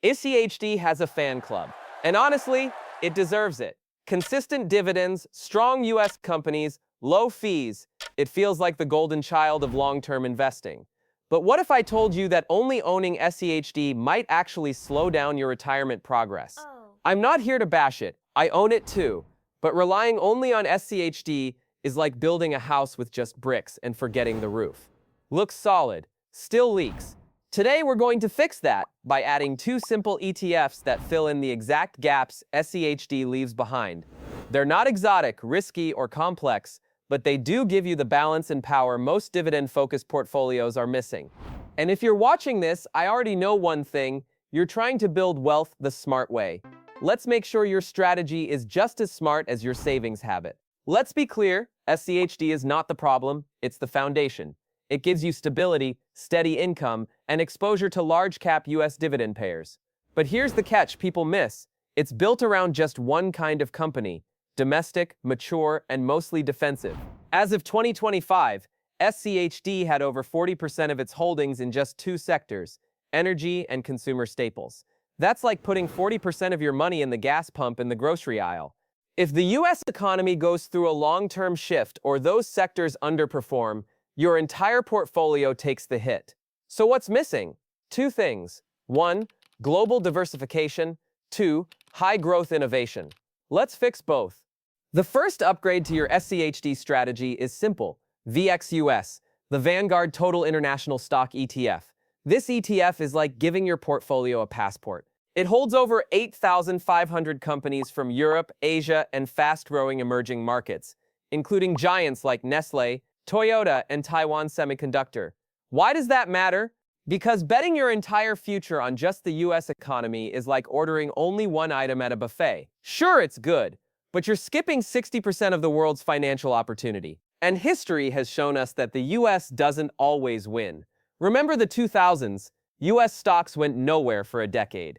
SCHD has a fan club, and honestly, it deserves it. Consistent dividends, strong US companies, low fees. It feels like the golden child of long-term investing. But what if I told you that only owning SCHD might actually slow down your retirement progress? I'm not here to bash it. I own it too. But relying only on SCHD is like building a house with just bricks and forgetting the roof. Looks solid, still leaks. Today we're going to fix that by adding two simple ETFs that fill in the exact gaps SCHD leaves behind. They're not exotic, risky, or complex, but they do give you the balance and power most dividend-focused portfolios are missing. And if you're watching this, I already know one thing: you're trying to build wealth the smart way. Let's make sure your strategy is just as smart as your savings habit. Let's be clear, SCHD is not the problem, it's the foundation. It gives you stability, steady income, and exposure to large-cap US dividend payers. But here's the catch people miss. It's built around just one kind of company: domestic, mature, and mostly defensive. As of 2025, SCHD had over 40% of its holdings in just two sectors: energy and consumer staples. That's like putting 40% of your money in the gas pump in the grocery aisle. If the US economy goes through a long-term shift or those sectors underperform, your entire portfolio takes the hit. So what's missing? Two things. One, global diversification. Two, high-growth innovation. Let's fix both. The first upgrade to your SCHD strategy is simple: VXUS, the Vanguard Total International Stock ETF. This ETF is like giving your portfolio a passport. It holds over 8,500 companies from Europe, Asia, and fast-growing emerging markets, including giants like Nestlé, Toyota, and Taiwan Semiconductor. Why does that matter? Because betting your entire future on just the US economy is like ordering only one item at a buffet. Sure, it's good, but you're skipping 60% of the world's financial opportunity. And history has shown us that the US doesn't always win. Remember the 2000s? US stocks went nowhere for a decade.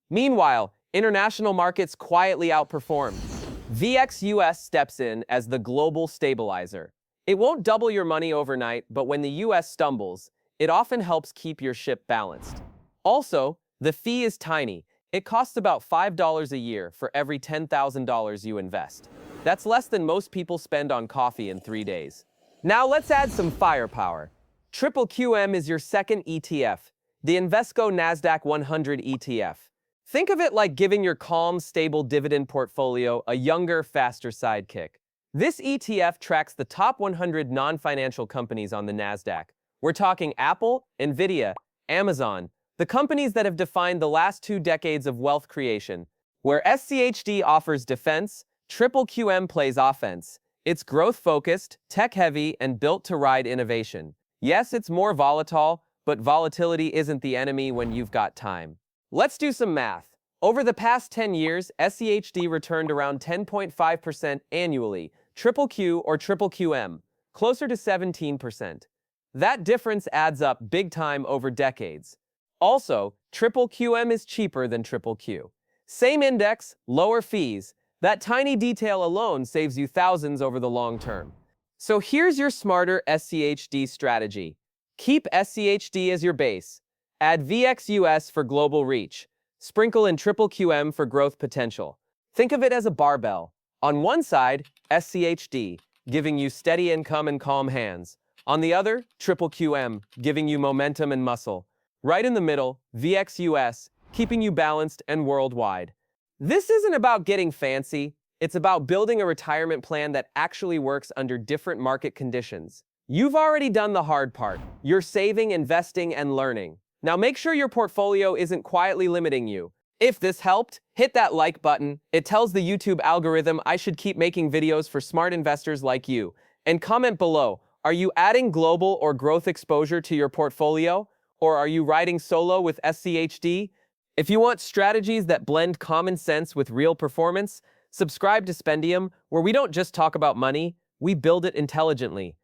Meanwhile, international markets quietly outperformed. VXUS steps in as the global stabilizer. It won't double your money overnight, but when the US stumbles, it often helps keep your ship balanced. Also, the fee is tiny. It costs about $5 a year for every $10,000 you invest. That's less than most people spend on coffee in 3 days. Now let's add some firepower. QQQM is your second ETF, the Invesco Nasdaq 100 ETF. Think of it like giving your calm, stable dividend portfolio a younger, faster sidekick. This ETF tracks the top 100 non-financial companies on the Nasdaq. We're talking Apple, Nvidia, Amazon, the companies that have defined the last 2 decades of wealth creation. Where SCHD offers defense, QQQM plays offense. It's growth-focused, tech-heavy, and built to ride innovation. Yes, it's more volatile, but volatility isn't the enemy when you've got time. Let's do some math. Over the past 10 years, SCHD returned around 10.5% annually, QQQ or QQQM, closer to 17%. That difference adds up big time over decades. Also, QQQM is cheaper than QQQ. Same index, lower fees. That tiny detail alone saves you thousands over the long term. So here's your smarter SCHD strategy. Keep SCHD as your base. Add VXUS for global reach. Sprinkle in QQQM for growth potential. Think of it as a barbell. On one side, SCHD, giving you steady income and calm hands. On the other, QQQM, giving you momentum and muscle. Right in the middle, VXUS, keeping you balanced and worldwide. This isn't about getting fancy. It's about building a retirement plan that actually works under different market conditions. You've already done the hard part. You're saving, investing, and learning. Now make sure your portfolio isn't quietly limiting you. If this helped, hit that like button. It tells the YouTube algorithm I should keep making videos for smart investors like you. And comment below, are you adding global or growth exposure to your portfolio? Or are you riding solo with SCHD? If you want strategies that blend common sense with real performance, subscribe to Spendium, where we don't just talk about money, we build it intelligently.